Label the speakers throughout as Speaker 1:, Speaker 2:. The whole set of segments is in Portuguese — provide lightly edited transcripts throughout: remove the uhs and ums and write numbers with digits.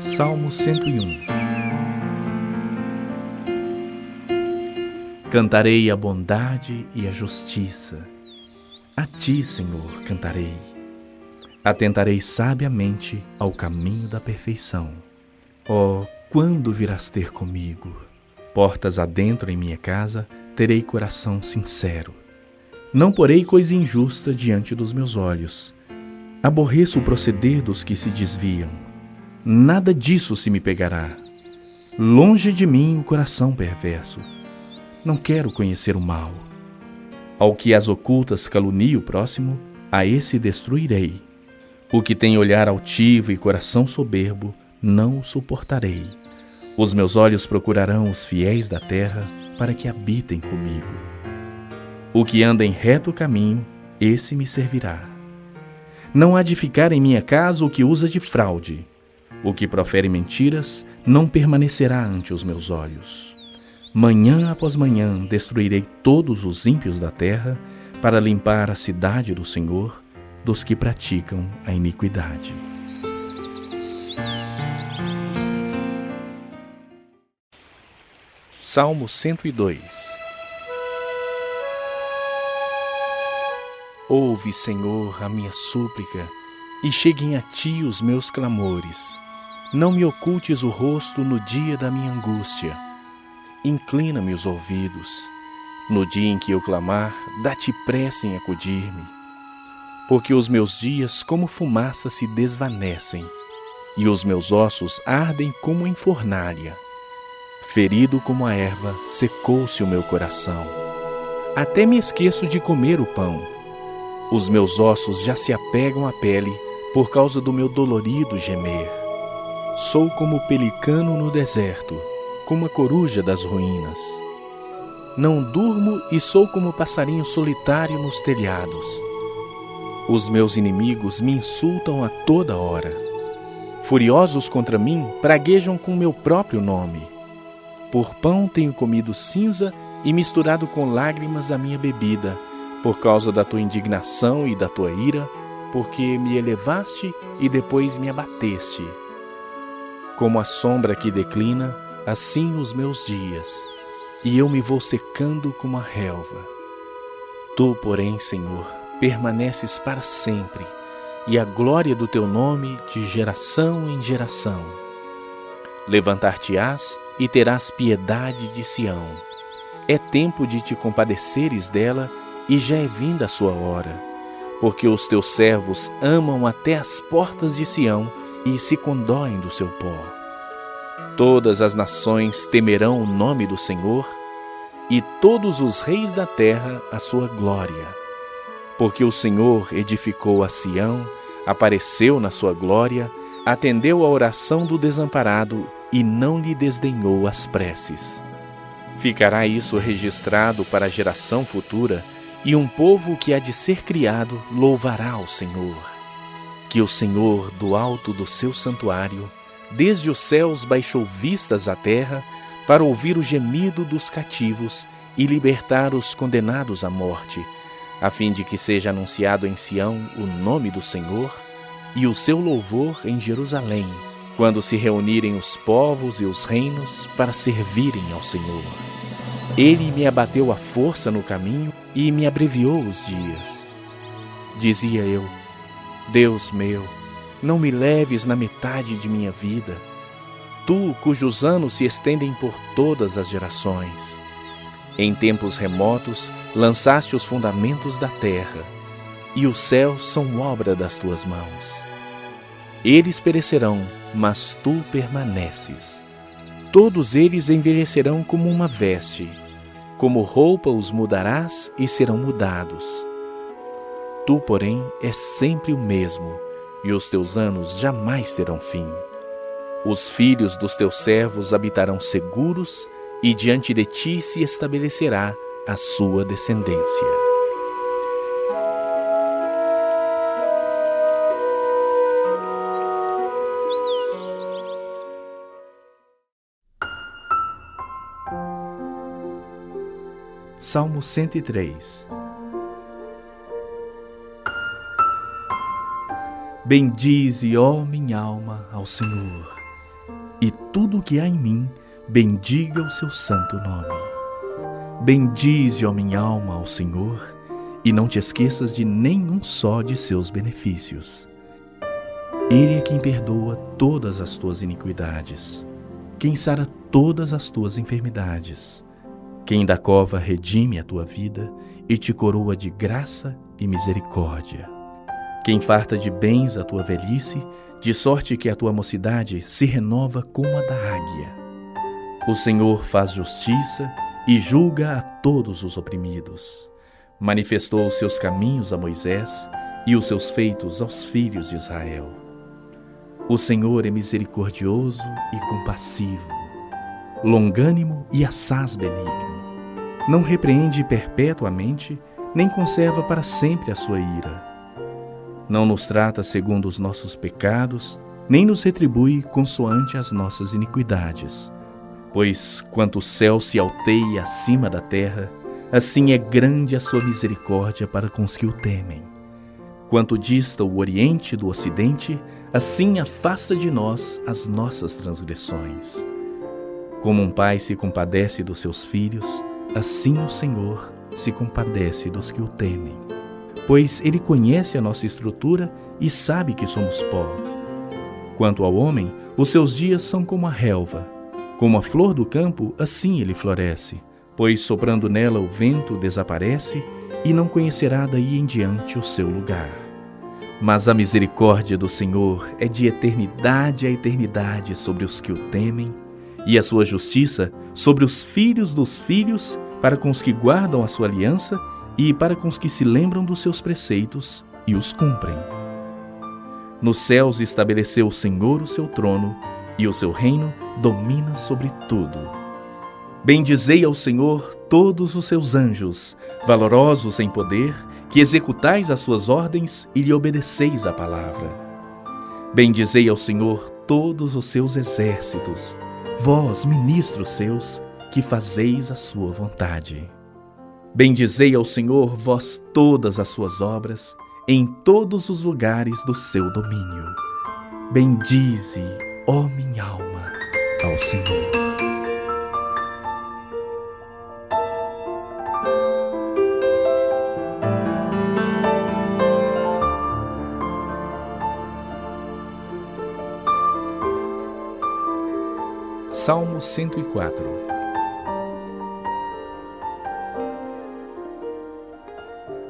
Speaker 1: Salmo 101. Cantarei a bondade e a justiça. A ti, Senhor, cantarei. Atentarei sabiamente ao caminho da perfeição. Oh, quando virás ter comigo? Portas adentro em minha casa, terei coração sincero. Não porei coisa injusta diante dos meus olhos. Aborreço o proceder dos que se desviam. Nada disso se me pegará. Longe de mim o coração perverso. Não quero conhecer o mal. Ao que às ocultas calunia o próximo, a esse destruirei. O que tem olhar altivo e coração soberbo, não o suportarei. Os meus olhos procurarão os fiéis da terra para que habitem comigo. O que anda em reto caminho, esse me servirá. Não há de ficar em minha casa o que usa de fraude. O que profere mentiras não permanecerá ante os meus olhos. Manhã após manhã destruirei todos os ímpios da terra para limpar a cidade do Senhor dos que praticam a iniquidade. Salmo 102. Ouve, Senhor, a minha súplica, e cheguem a ti os meus clamores. Não me ocultes o rosto no dia da minha angústia. Inclina-me os ouvidos. No dia em que eu clamar, dá-te pressa em acudir-me. Porque os meus dias como fumaça se desvanecem, e os meus ossos ardem como em fornalha. Ferido como a erva, secou-se o meu coração. Até me esqueço de comer o pão. Os meus ossos já se apegam à pele por causa do meu dolorido gemer. Sou como o pelicano no deserto, como a coruja das ruínas. Não durmo e sou como o passarinho solitário nos telhados. Os meus inimigos me insultam a toda hora. Furiosos contra mim, praguejam com meu próprio nome. Por pão tenho comido cinza e misturado com lágrimas a minha bebida, por causa da tua indignação e da tua ira, porque me elevaste e depois me abateste. Como a sombra que declina, assim os meus dias, e eu me vou secando como a relva. Tu, porém, Senhor, permaneces para sempre, e a glória do teu nome de geração em geração. Levantar-te-ás e terás piedade de Sião. É tempo de te compadeceres dela, e já é vinda a sua hora, porque os teus servos amam até as portas de Sião e se condoem do seu pó. Todas as nações temerão o nome do Senhor, e todos os reis da terra a sua glória. Porque o Senhor edificou a Sião, apareceu na sua glória, atendeu à oração do desamparado e não lhe desdenhou as preces. Ficará isso registrado para a geração futura, e um povo que há de ser criado louvará ao Senhor. Que o Senhor, do alto do seu santuário, desde os céus baixou vistas à terra, para ouvir o gemido dos cativos e libertar os condenados à morte, a fim de que seja anunciado em Sião o nome do Senhor e o seu louvor em Jerusalém, quando se reunirem os povos e os reinos para servirem ao Senhor. Ele me abateu à força no caminho e me abreviou os dias. Dizia eu: Deus meu, não me leves na metade de minha vida. Tu, cujos anos se estendem por todas as gerações. Em tempos remotos, lançaste os fundamentos da terra, e os céus são obra das tuas mãos. Eles perecerão, mas tu permaneces. Todos eles envelhecerão como uma veste. Como roupa os mudarás e serão mudados. Tu, porém, és sempre o mesmo, e os teus anos jamais terão fim. Os filhos dos teus servos habitarão seguros, e diante de ti se estabelecerá a sua descendência. Salmo 103. Bendize, ó minha alma, ao Senhor,
Speaker 2: e tudo o que há em mim bendiga o seu santo nome. Bendize, ó minha alma, ao Senhor, e não te esqueças de nenhum só de seus benefícios. Ele é quem perdoa todas as tuas iniquidades, quem sara todas as tuas enfermidades, quem da cova redime a tua vida e te coroa de graça e misericórdia, quem farta de bens a tua velhice, de sorte que a tua mocidade se renova como a da águia. O Senhor faz justiça e julga a todos os oprimidos. Manifestou os seus caminhos a Moisés e os seus feitos aos filhos de Israel. O Senhor é misericordioso e compassivo, longânimo e assaz benigno. Não repreende perpetuamente, nem conserva para sempre a sua ira. Não nos trata segundo os nossos pecados, nem nos retribui consoante as nossas iniquidades. Pois quanto o céu se alteia acima da terra, assim é grande a sua misericórdia para com os que o temem. Quanto dista o oriente do ocidente, assim afasta de nós as nossas transgressões. Como um pai se compadece dos seus filhos, assim o Senhor se compadece dos que o temem. Pois Ele conhece a nossa estrutura e sabe que somos pó. Quanto ao homem, os seus dias são como a relva. Como a flor do campo, assim ele floresce, pois soprando nela o vento desaparece e não conhecerá daí em diante o seu lugar. Mas a misericórdia do Senhor é de eternidade a eternidade sobre os que o temem, e a sua justiça sobre os filhos dos filhos, para com os que guardam a sua aliança e para com os que se lembram dos seus preceitos e os cumprem. Nos céus estabeleceu o Senhor o seu trono, e o seu reino domina sobre tudo. Bendizei ao Senhor todos os seus anjos, valorosos em poder, que executais as suas ordens e lhe obedeceis a palavra. Bendizei ao Senhor todos os seus exércitos, vós, ministros seus, que fazeis a sua vontade. Bendizei ao Senhor vós todas as suas obras, em todos os lugares do seu domínio. Bendize, ó minha alma, ao Senhor.
Speaker 1: Salmo 104.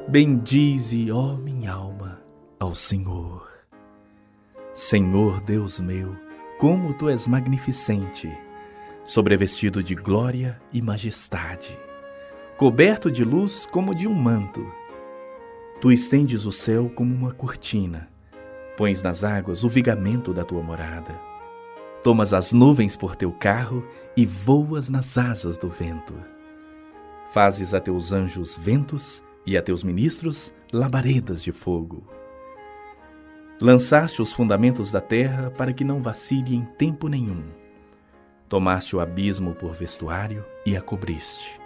Speaker 2: Bendize, ó minha alma, ao Senhor. Senhor Deus meu, como Tu és magnificente, sobrevestido de glória e majestade, coberto de luz como de um manto. Tu estendes o céu como uma cortina, pões nas águas o vigamento da Tua morada. Tomas as nuvens por Teu carro e voas nas asas do vento. Fazes a Teus anjos ventos e a Teus ministros labaredas de fogo. Lançaste os fundamentos da terra para que não vacile em tempo nenhum. Tomaste o abismo por vestuário e a cobriste.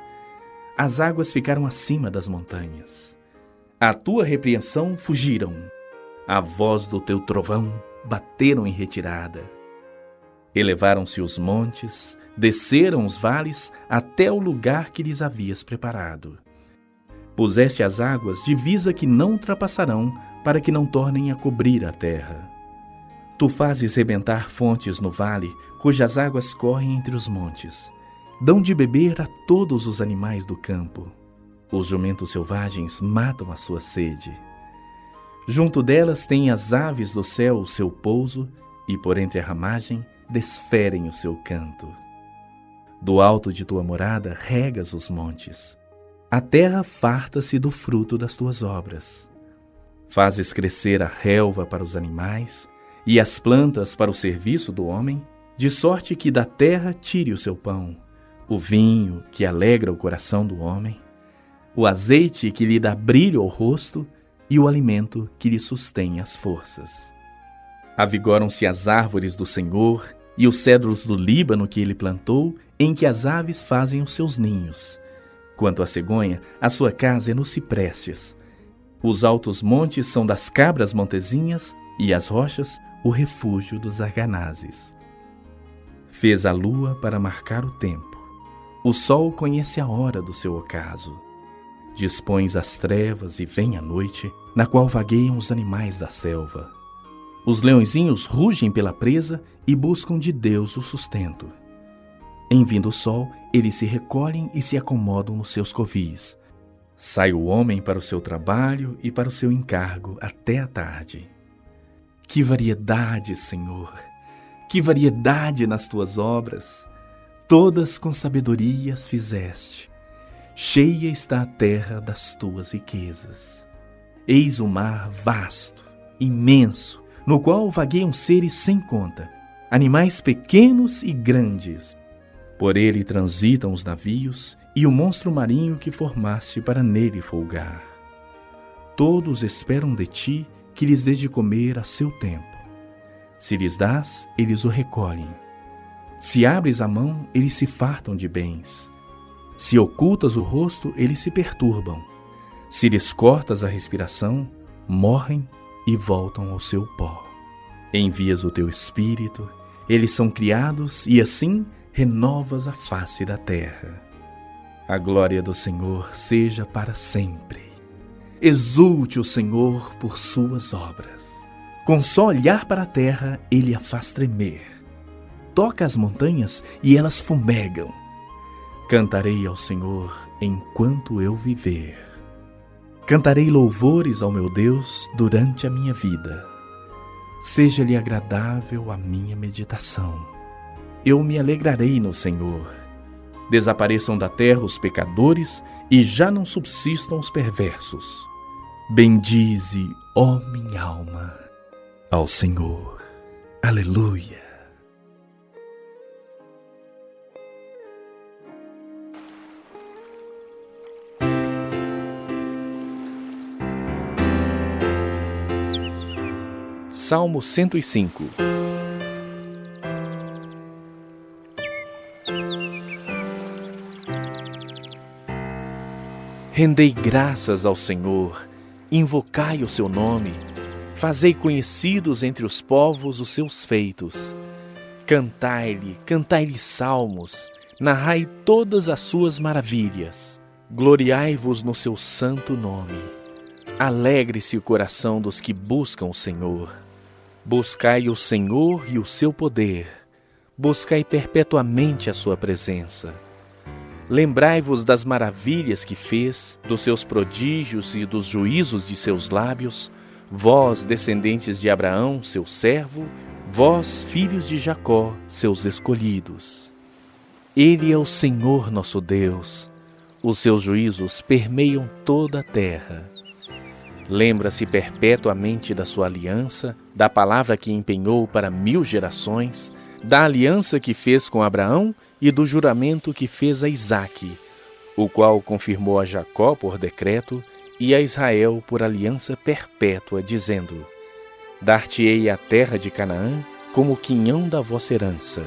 Speaker 2: As águas ficaram acima das montanhas. À tua repreensão fugiram. À voz do teu trovão bateram em retirada. Elevaram-se os montes, desceram os vales até o lugar que lhes havias preparado. Puseste as águas divisa que não ultrapassarão, para que não tornem a cobrir a terra. Tu fazes rebentar fontes no vale, cujas águas correm entre os montes. Dão de beber a todos os animais do campo. Os jumentos selvagens matam a sua sede. Junto delas têm as aves do céu o seu pouso, e por entre a ramagem desferem o seu canto. Do alto de tua morada regas os montes. A terra farta-se do fruto das tuas obras. Fazes crescer a relva para os animais e as plantas para o serviço do homem, de sorte que da terra tire o seu pão, o vinho que alegra o coração do homem, o azeite que lhe dá brilho ao rosto e o alimento que lhe sustém as forças. Avigoram-se as árvores do Senhor e os cedros do Líbano que ele plantou, em que as aves fazem os seus ninhos. Quanto à cegonha, a sua casa é nos ciprestes. Os altos montes são das cabras montezinhas e as rochas o refúgio dos arganazes. Fez a lua para marcar o tempo. O sol conhece a hora do seu ocaso. Dispões as trevas e vem a noite, na qual vagueiam os animais da selva. Os leõezinhos rugem pela presa e buscam de Deus o sustento. Em vindo o sol, eles se recolhem e se acomodam nos seus covis. Sai o homem para o seu trabalho e para o seu encargo até a tarde. Que variedade, Senhor! Que variedade nas tuas obras! Todas com sabedoria as fizeste. Cheia está a terra das tuas riquezas. Eis o mar vasto, imenso, no qual vagueiam seres sem conta, animais pequenos e grandes. Por ele transitam os navios e o monstro marinho que formaste para nele folgar. Todos esperam de ti que lhes dês de comer a seu tempo. Se lhes dás, eles o recolhem. Se abres a mão, eles se fartam de bens. Se ocultas o rosto, eles se perturbam. Se lhes cortas a respiração, morrem e voltam ao seu pó. Envias o teu espírito, eles são criados e assim renovas a face da terra. A glória do Senhor seja para sempre. Exulte o Senhor por suas obras. Com só olhar para a terra, ele a faz tremer. Toca as montanhas e elas fumegam. Cantarei ao Senhor enquanto eu viver. Cantarei louvores ao meu Deus durante a minha vida. Seja-lhe agradável a minha meditação. Eu me alegrarei no Senhor. Desapareçam da terra os pecadores e já não subsistam os perversos. Bendize, ó minha alma, ao Senhor. Aleluia.
Speaker 1: Salmo 105. Rendei graças ao Senhor, invocai o seu nome, fazei conhecidos entre os povos os seus feitos. Cantai-lhe salmos, narrai todas as suas maravilhas. Gloriai-vos no seu santo nome. Alegre-se o coração dos que buscam o Senhor. Buscai o Senhor e o seu poder. Buscai perpetuamente a sua presença. Lembrai-vos das maravilhas que fez, dos seus prodígios e dos juízos de seus lábios, vós, descendentes de Abraão, seu servo, vós, filhos de Jacó, seus escolhidos. Ele é o Senhor nosso Deus. Os seus juízos permeiam toda a terra. Lembra-se perpetuamente da sua aliança, da palavra que empenhou para 1000 gerações, da aliança que fez com Abraão e do juramento que fez a Isaque, o qual confirmou a Jacó por decreto e a Israel por aliança perpétua, dizendo: Dar-te-ei a terra de Canaã como o quinhão da vossa herança.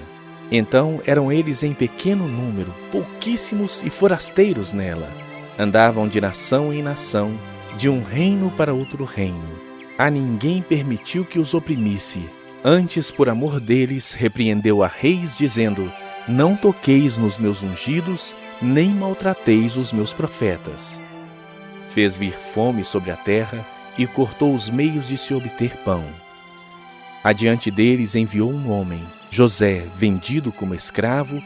Speaker 1: Então eram eles em pequeno número, pouquíssimos e forasteiros nela. Andavam de nação em nação, de um reino para outro reino. A ninguém permitiu que os oprimisse. Antes, por amor deles, repreendeu a reis, dizendo: Não toqueis nos meus ungidos, nem maltrateis os meus profetas. Fez vir fome sobre a terra e cortou os meios de se obter pão. Adiante deles enviou um homem, José, vendido como escravo,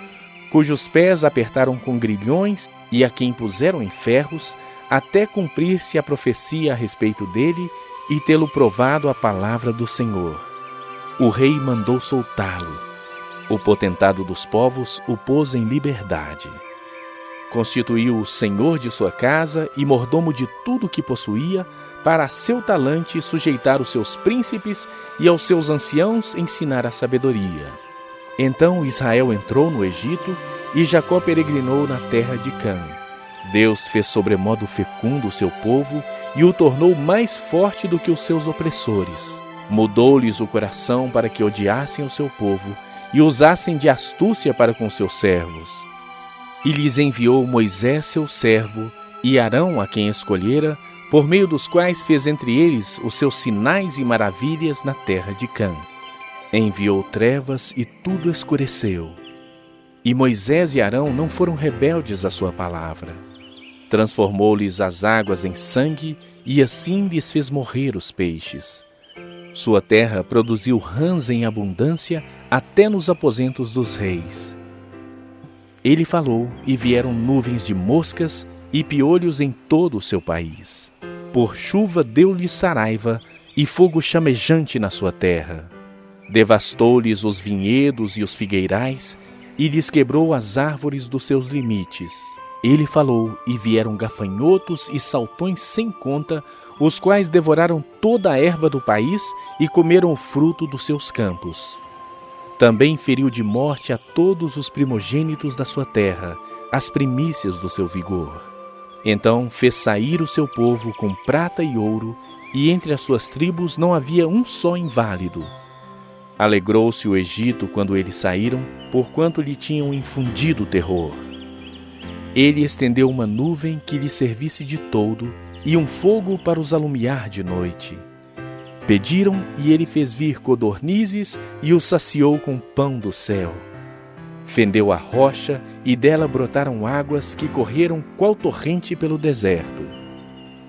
Speaker 1: cujos pés apertaram com grilhões e a quem puseram em ferros, até cumprir-se a profecia a respeito dele e tê-lo provado a palavra do Senhor. O rei mandou soltá-lo. O potentado dos povos o pôs em liberdade. Constituiu-o senhor de sua casa e mordomo de tudo que possuía, para a seu talante sujeitar os seus príncipes e aos seus anciãos ensinar a sabedoria. Então Israel entrou no Egito e Jacó peregrinou na terra de Cã. Deus fez sobremodo fecundo o seu povo e o tornou mais forte do que os seus opressores. Mudou-lhes o coração para que odiassem o seu povo e usassem de astúcia para com seus servos. E lhes enviou Moisés, seu servo, e Arão, a quem escolhera, por meio dos quais fez entre eles os seus sinais e maravilhas na terra de Cã. Enviou trevas e tudo escureceu. E Moisés e Arão não foram rebeldes à sua palavra. Transformou-lhes as águas em sangue e assim lhes fez morrer os peixes. Sua terra produziu rãs em abundância até nos aposentos dos reis. Ele falou e vieram nuvens de moscas e piolhos em todo o seu país. Por chuva deu-lhes saraiva e fogo chamejante na sua terra. Devastou-lhes os vinhedos e os figueirais e lhes quebrou as árvores dos seus limites. Ele falou e vieram gafanhotos e saltões sem conta, os quais devoraram toda a erva do país e comeram o fruto dos seus campos. Também feriu de morte a todos os primogênitos da sua terra, as primícias do seu vigor. Então fez sair o seu povo com prata e ouro, e entre as suas tribos não havia um só inválido. Alegrou-se o Egito quando eles saíram, porquanto lhe tinham infundido terror. Ele estendeu uma nuvem que lhe servisse de toldo e um fogo para os alumiar de noite. Pediram e ele fez vir codornizes e os saciou com pão do céu. Fendeu a rocha e dela brotaram águas que correram qual torrente pelo deserto.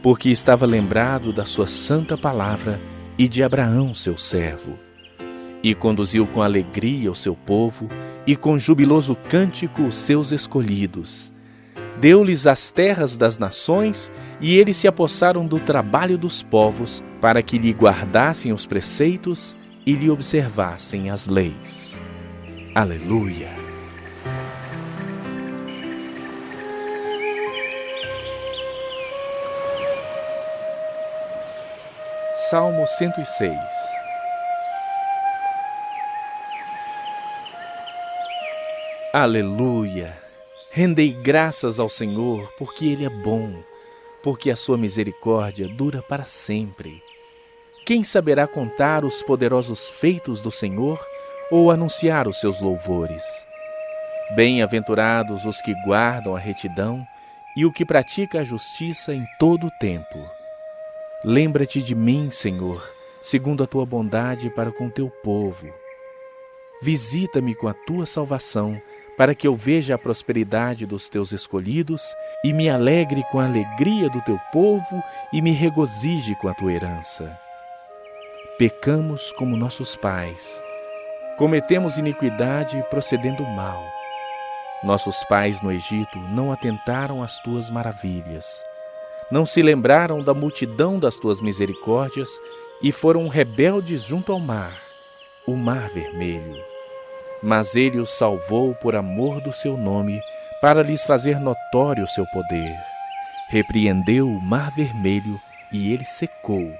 Speaker 1: Porque estava lembrado da sua santa palavra e de Abraão seu servo. E conduziu com alegria o seu povo e com jubiloso cântico os seus escolhidos. Deu-lhes as terras das nações, e eles se apossaram do trabalho dos povos, para que lhe guardassem os preceitos e lhe observassem as leis. Aleluia! Salmo 106. Aleluia! Rendei graças ao Senhor, porque Ele é bom, porque a sua misericórdia dura para sempre. Quem saberá contar os poderosos feitos do Senhor ou anunciar os seus louvores? Bem-aventurados os que guardam a retidão e o que pratica a justiça em todo o tempo. Lembra-te de mim, Senhor, segundo a tua bondade para com teu povo. Visita-me com a tua salvação, para que eu veja a prosperidade dos teus escolhidos e me alegre com a alegria do teu povo e me regozije com a tua herança. Pecamos como nossos pais, cometemos iniquidade procedendo mal. Nossos pais no Egito não atentaram às tuas maravilhas, não se lembraram da multidão das tuas misericórdias e foram rebeldes junto ao mar, o mar vermelho. Mas ele os salvou por amor do seu nome, para lhes fazer notório o seu poder. Repreendeu o mar vermelho, e ele secou,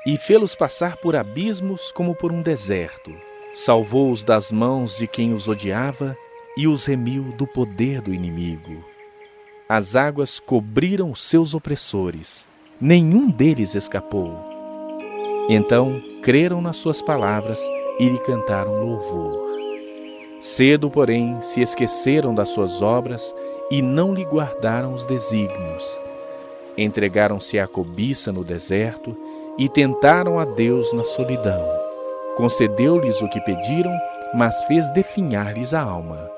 Speaker 1: e fê-los passar por abismos como por um deserto. Salvou-os das mãos de quem os odiava, e os remiu do poder do inimigo. As águas cobriram os seus opressores, nenhum deles escapou. Então creram nas suas palavras e lhe cantaram louvor. Cedo, porém, se esqueceram das suas obras e não lhe guardaram os desígnios. Entregaram-se à cobiça no deserto e tentaram a Deus na solidão. Concedeu-lhes o que pediram, mas fez definhar-lhes a alma.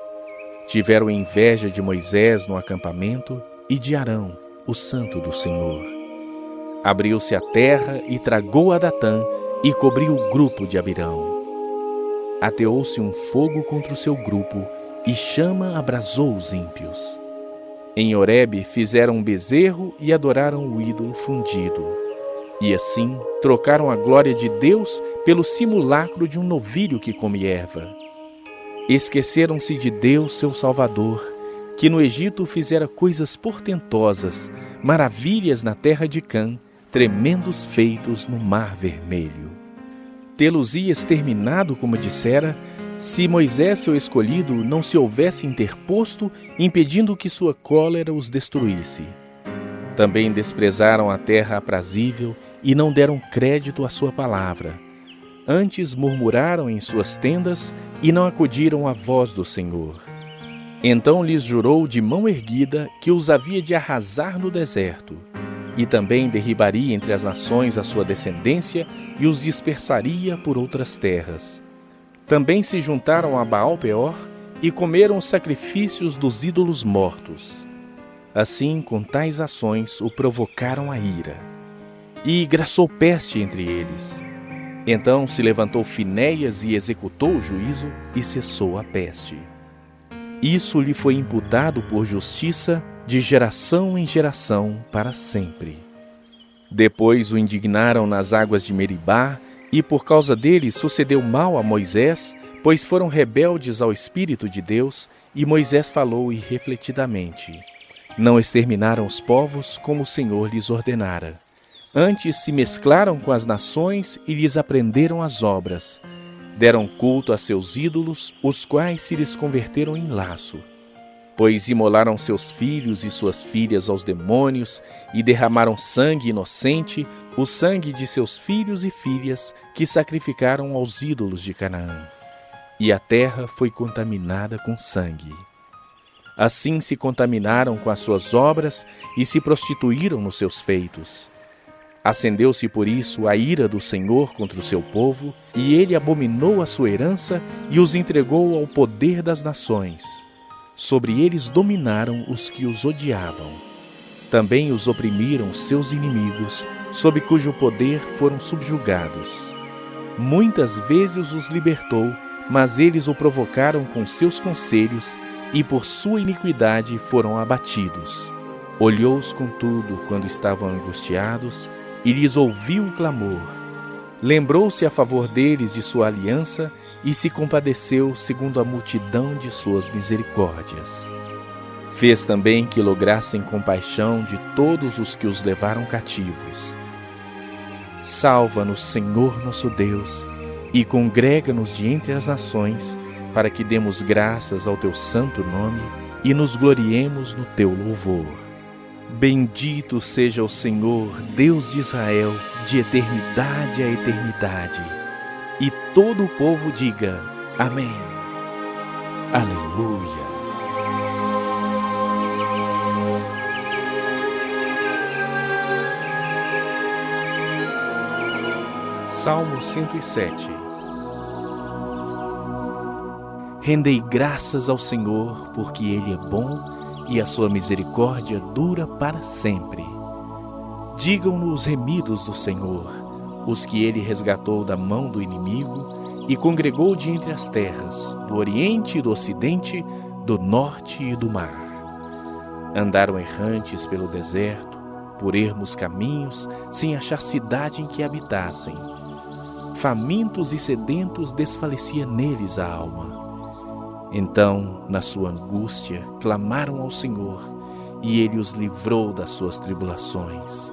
Speaker 1: Tiveram inveja de Moisés no acampamento e de Arão, o santo do Senhor. Abriu-se a terra e tragou a Datã e cobriu o grupo de Abirão. Ateou-se um fogo contra o seu grupo, e chama abrasou os ímpios. Em Horebe fizeram um bezerro e adoraram o ídolo fundido. E assim trocaram a glória de Deus pelo simulacro de um novilho que come erva. Esqueceram-se de Deus, seu Salvador, que no Egito fizera coisas portentosas, maravilhas na terra de Cã, tremendos feitos no mar vermelho. Tê-los-ia exterminado, como dissera, se Moisés, seu escolhido, não se houvesse interposto, impedindo que sua cólera os destruísse. Também desprezaram a terra aprazível e não deram crédito à sua palavra. Antes murmuraram em suas tendas e não acudiram à voz do Senhor. Então lhes jurou de mão erguida que os havia de arrasar no deserto. E também derribaria entre as nações a sua descendência e os dispersaria por outras terras. Também se juntaram a Baal-peor e comeram os sacrifícios dos ídolos mortos. Assim, com tais ações, o provocaram a ira. E graçou peste entre eles. Então se levantou Finéias e executou o juízo, e cessou a peste. Isso lhe foi imputado por justiça de geração em geração para sempre. Depois o indignaram nas águas de Meribá, e por causa dele sucedeu mal a Moisés, pois foram rebeldes ao Espírito de Deus, e Moisés falou irrefletidamente. Não exterminaram os povos como o Senhor lhes ordenara. Antes se mesclaram com as nações e lhes aprenderam as obras. Deram culto a seus ídolos, os quais se lhes converteram em laço. Pois imolaram seus filhos e suas filhas aos demônios e derramaram sangue inocente, o sangue de seus filhos e filhas que sacrificaram aos ídolos de Canaã. E a terra foi contaminada com sangue. Assim se contaminaram com as suas obras e se prostituíram nos seus feitos. Acendeu-se por isso a ira do Senhor contra o seu povo, e ele abominou a sua herança e os entregou ao poder das nações. Sobre eles dominaram os que os odiavam. Também os oprimiram seus inimigos, sob cujo poder foram subjugados. Muitas vezes os libertou, mas eles o provocaram com seus conselhos, e por sua iniquidade foram abatidos. Olhou-os, contudo, quando estavam angustiados, e lhes ouviu o clamor. Lembrou-se a favor deles de sua aliança, e se compadeceu segundo a multidão de suas misericórdias. Fez também que lograssem compaixão de todos os que os levaram cativos. Salva-nos, Senhor nosso Deus, e congrega-nos de entre as nações, para que demos graças ao teu santo nome e nos gloriemos no teu louvor. Bendito seja o Senhor, Deus de Israel, de eternidade a eternidade. E todo o povo diga: Amém.
Speaker 2: Aleluia.
Speaker 1: Salmo 107. Rendei graças ao Senhor, porque Ele é bom e a sua misericórdia dura para sempre. Digam-no os remidos do Senhor, os que Ele resgatou da mão do inimigo e congregou de entre as terras, do Oriente e do Ocidente, do Norte e do mar. Andaram errantes pelo deserto, por ermos caminhos, sem achar cidade em que habitassem. Famintos e sedentos desfalecia neles a alma. Então, na sua angústia, clamaram ao Senhor, e Ele os livrou das suas tribulações.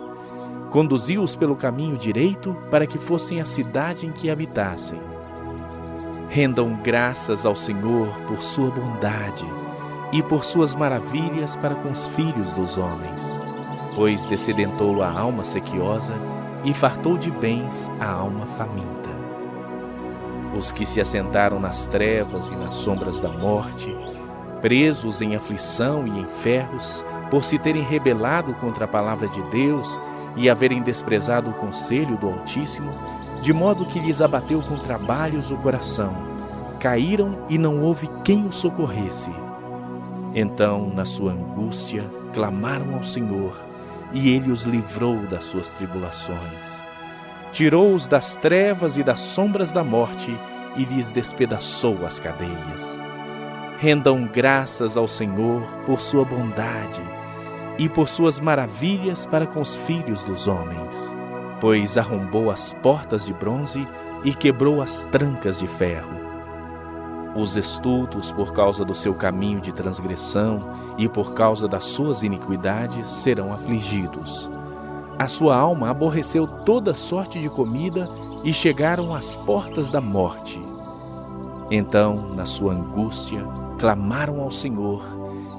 Speaker 1: Conduziu-os pelo caminho direito, para que fossem à cidade em que habitassem. Rendam graças ao Senhor por sua bondade, e por suas maravilhas para com os filhos dos homens. Pois descedentou a alma sequiosa, e fartou de bens a alma faminta. Os que se assentaram nas trevas e nas sombras da morte, presos em aflição e em ferros, por se terem rebelado contra a palavra de Deus e haverem desprezado o conselho do Altíssimo, de modo que lhes abateu com trabalhos o coração, caíram e não houve quem os socorresse. Então, na sua angústia, clamaram ao Senhor, e Ele os livrou das suas tribulações. Tirou-os das trevas e das sombras da morte e lhes despedaçou as cadeias. Rendam graças ao Senhor por sua bondade e por suas maravilhas para com os filhos dos homens, pois arrombou as portas de bronze e quebrou as trancas de ferro. Os estultos, por causa do seu caminho de transgressão e por causa das suas iniquidades, serão afligidos. A sua alma aborreceu toda sorte de comida e chegaram às portas da morte. Então, na sua angústia, clamaram ao Senhor,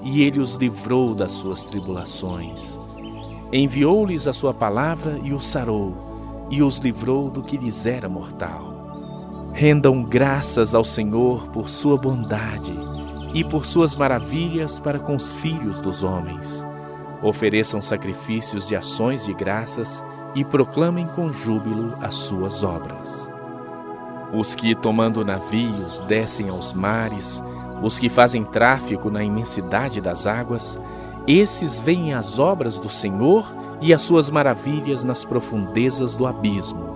Speaker 1: e Ele os livrou das suas tribulações. Enviou-lhes a sua palavra e os sarou, e os livrou do que lhes era mortal. Rendam graças ao Senhor por sua bondade e por suas maravilhas para com os filhos dos homens. Ofereçam sacrifícios de ações de graças e proclamem com júbilo as suas obras. Os que, tomando navios, descem aos mares, os que fazem tráfico na imensidade das águas, esses veem as obras do Senhor e as suas maravilhas nas profundezas do abismo.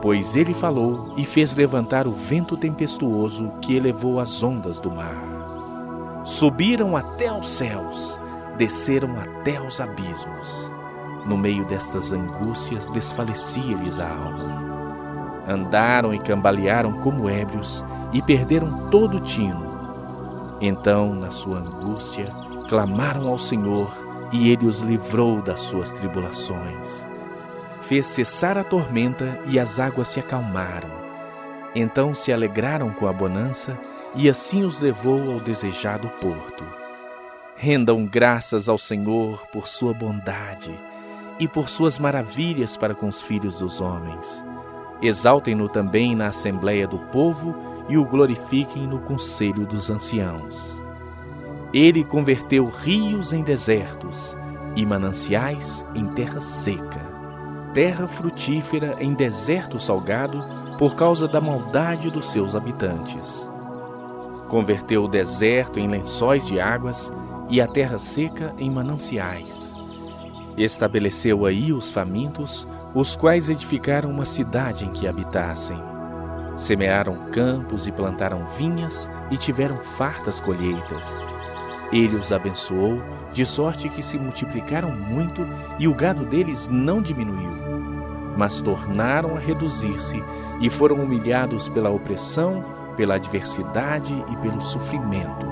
Speaker 1: Pois ele falou e fez levantar o vento tempestuoso que elevou as ondas do mar. Subiram até aos céus, desceram até aos abismos. No meio destas angústias desfalecia-lhes a alma. Andaram e cambalearam como ébrios e perderam todo o tino. Então, na sua angústia, clamaram ao Senhor e Ele os livrou das suas tribulações. Fez cessar a tormenta e as águas se acalmaram. Então se alegraram com a bonança e assim os levou ao desejado porto. Rendam graças ao Senhor por sua bondade e por suas maravilhas para com os filhos dos homens. Exaltem-no também na assembleia do povo e o glorifiquem no conselho dos anciãos. Ele converteu rios em desertos e mananciais em terra seca, terra frutífera em deserto salgado por causa da maldade dos seus habitantes. Converteu o deserto em lençóis de águas e a terra seca em mananciais. Estabeleceu aí os famintos, os quais edificaram uma cidade em que habitassem. Semearam campos e plantaram vinhas e tiveram fartas colheitas. Ele os abençoou, de sorte que se multiplicaram muito e o gado deles não diminuiu. Mas tornaram a reduzir-se e foram humilhados pela opressão, pela adversidade e pelo sofrimento.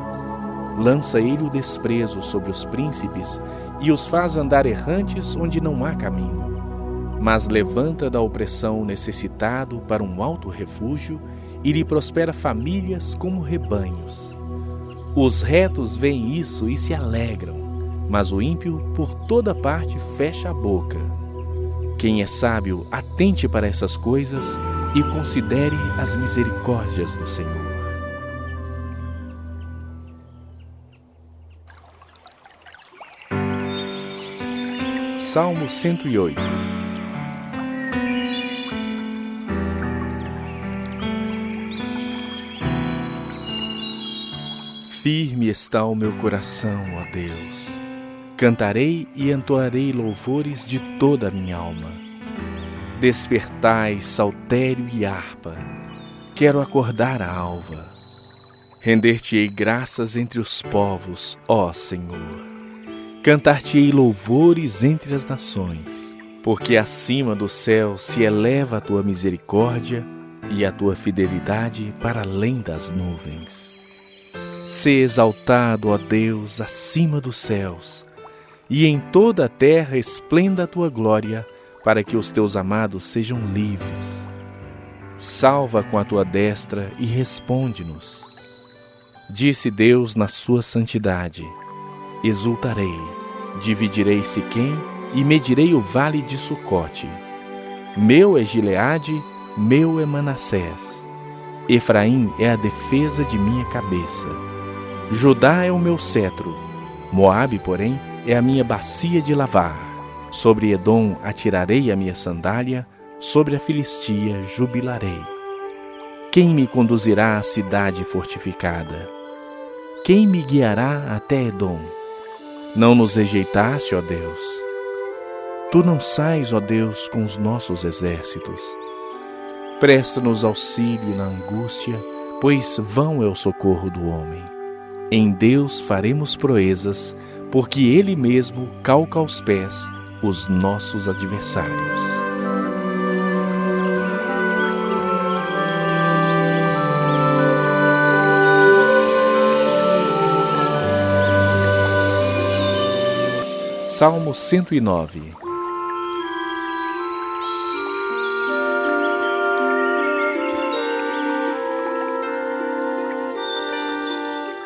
Speaker 1: Lança ele o desprezo sobre os príncipes e os faz andar errantes onde não há caminho. Mas levanta da opressão o necessitado para um alto refúgio e lhe prospera famílias como rebanhos. Os retos veem isso e se alegram, mas o ímpio por toda parte fecha a boca. Quem é sábio, atente para essas coisas e considere as misericórdias do Senhor. Salmo 108. Firme está o meu coração, ó Deus. Cantarei e entoarei louvores de toda a minha alma. Despertai, saltério e harpa. Quero acordar a alva. Render-te-ei graças entre os povos, ó Senhor. Cantar-te-ei louvores entre as nações, porque acima do céu se eleva a tua misericórdia e a tua fidelidade para além das nuvens. Sê exaltado, ó Deus, acima dos céus, e em toda a terra esplenda a tua glória, para que os teus amados sejam livres. Salva com a tua destra e responde-nos. Disse Deus na sua santidade: exultarei, dividirei Siquém e medirei o vale de Sucote. Meu é Gileade, meu é Manassés. Efraim é a defesa de minha cabeça. Judá é o meu cetro. Moabe, porém, é a minha bacia de lavar. Sobre Edom atirarei a minha sandália, sobre a Filistia jubilarei. Quem me conduzirá à cidade fortificada? Quem me guiará até Edom? Não nos rejeitaste, ó Deus. Tu não sais, ó Deus, com os nossos exércitos. Presta-nos auxílio na angústia, pois vão é o socorro do homem. Em Deus faremos proezas, porque Ele mesmo calca aos pés os nossos adversários. Salmo 109.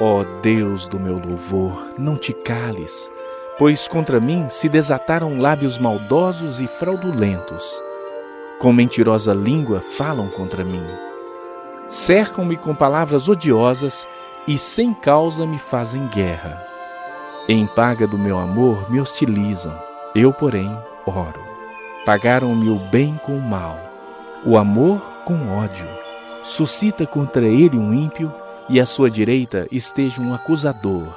Speaker 1: Ó Deus do meu louvor, não te cales, pois contra mim se desataram lábios maldosos e fraudulentos. Com mentirosa língua falam contra mim. Cercam-me com palavras odiosas e sem causa me fazem guerra. Em paga do meu amor me hostilizam, eu, porém, oro. Pagaram-me o bem com o mal, o amor com ódio. suscita contra ele um ímpio, e à sua direita esteja um acusador.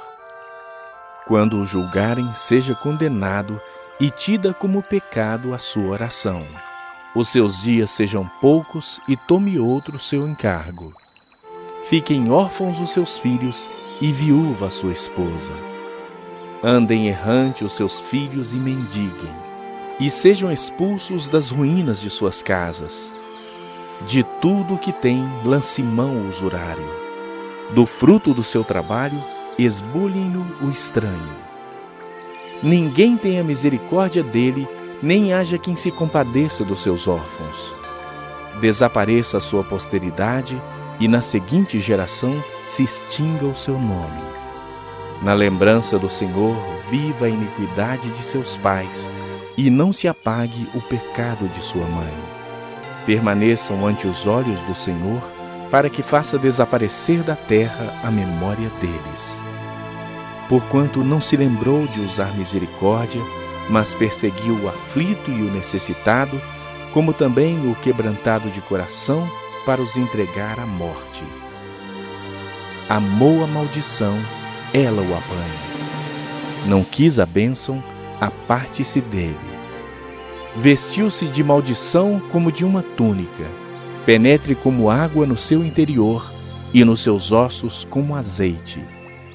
Speaker 1: Quando o julgarem, seja condenado e tida como pecado a sua oração. Os seus dias sejam poucos e tome outro seu encargo. Fiquem órfãos os seus filhos e viúva a sua esposa. Andem errante os seus filhos e mendiguem, e sejam expulsos das ruínas de suas casas. De tudo o que tem, lance mão o usurário. Do fruto do seu trabalho, esbulhem-no o estranho. Ninguém tenha misericórdia dele, nem haja quem se compadeça dos seus órfãos. Desapareça a sua posteridade, e na seguinte geração se extinga o seu nome. Na lembrança do Senhor, viva a iniquidade de seus pais, e não se apague o pecado de sua mãe. Permaneçam ante os olhos do Senhor, para que faça desaparecer da terra a memória deles. Porquanto não se lembrou de usar misericórdia, mas perseguiu o aflito e o necessitado, como também o quebrantado de coração, para os entregar à morte. Amou a maldição, ela o apanha. Não quis a bênção, aparte-se dele. Vestiu-se de maldição como de uma túnica, penetre como água no seu interior, e nos seus ossos como azeite.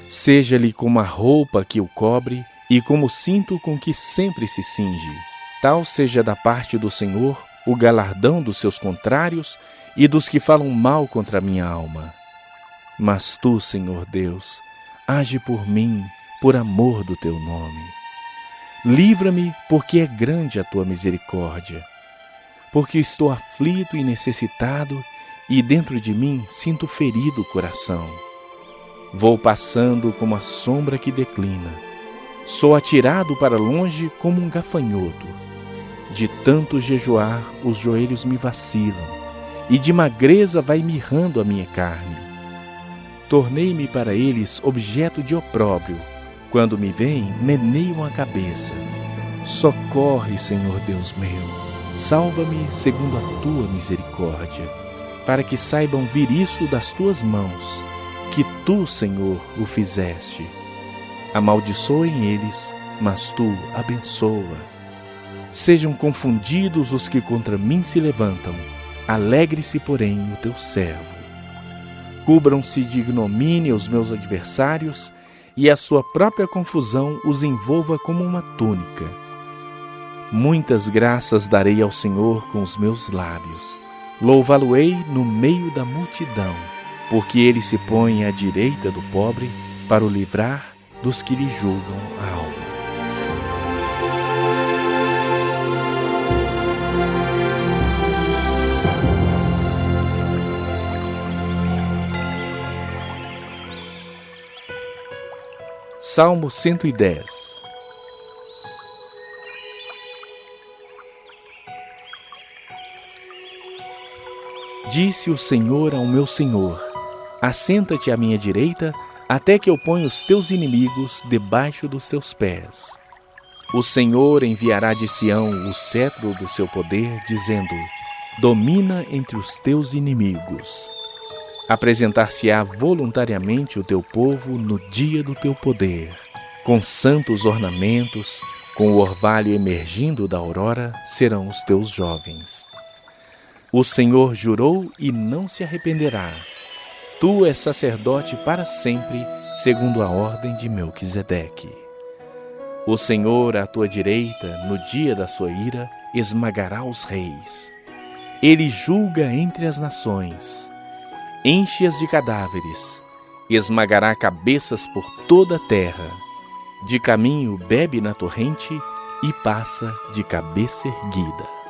Speaker 1: Seja-lhe como a roupa que o cobre, e como o cinto com que sempre se cinge. Tal seja da parte do Senhor o galardão dos seus contrários e dos que falam mal contra a minha alma. Mas tu, Senhor Deus, age por mim, por amor do teu nome. Livra-me, porque é grande a tua misericórdia. Porque estou aflito e necessitado, e dentro de mim sinto ferido o coração. Vou passando como a sombra que declina. Sou atirado para longe como um gafanhoto. De tanto jejuar, os joelhos me vacilam, e de magreza vai mirrando a minha carne. Tornei-me para eles objeto de opróbrio. Quando me veem, meneiam a cabeça. Socorre, Senhor Deus meu. Salva-me segundo a tua misericórdia, para que saibam vir isso das tuas mãos, que tu, Senhor, o fizeste. Amaldiçoem eles, mas tu abençoa. Sejam confundidos os que contra mim se levantam, alegre-se, porém, o teu servo. Cubram-se de ignomínia os meus adversários, e a sua própria confusão os envolva como uma túnica. Muitas graças darei ao Senhor com os meus lábios. Louvá-lo-ei no meio da multidão, porque ele se põe à direita do pobre para o livrar dos que lhe julgam a alma. Salmo 110. Disse o Senhor ao meu Senhor: assenta-te à minha direita, até que eu ponha os teus inimigos debaixo dos teus pés. O Senhor enviará de Sião o cetro do seu poder, dizendo: domina entre os teus inimigos. Apresentar-se-á voluntariamente o teu povo no dia do teu poder. Com santos ornamentos, com o orvalho emergindo da aurora, serão os teus jovens. O Senhor jurou e não se arrependerá. Tu és sacerdote para sempre, segundo a ordem de Melquisedeque. O Senhor, à tua direita, no dia da sua ira, esmagará os reis. Ele julga entre as nações. Enche-as de cadáveres, esmagará cabeças por toda a terra. De caminho bebe na torrente e passa de cabeça erguida.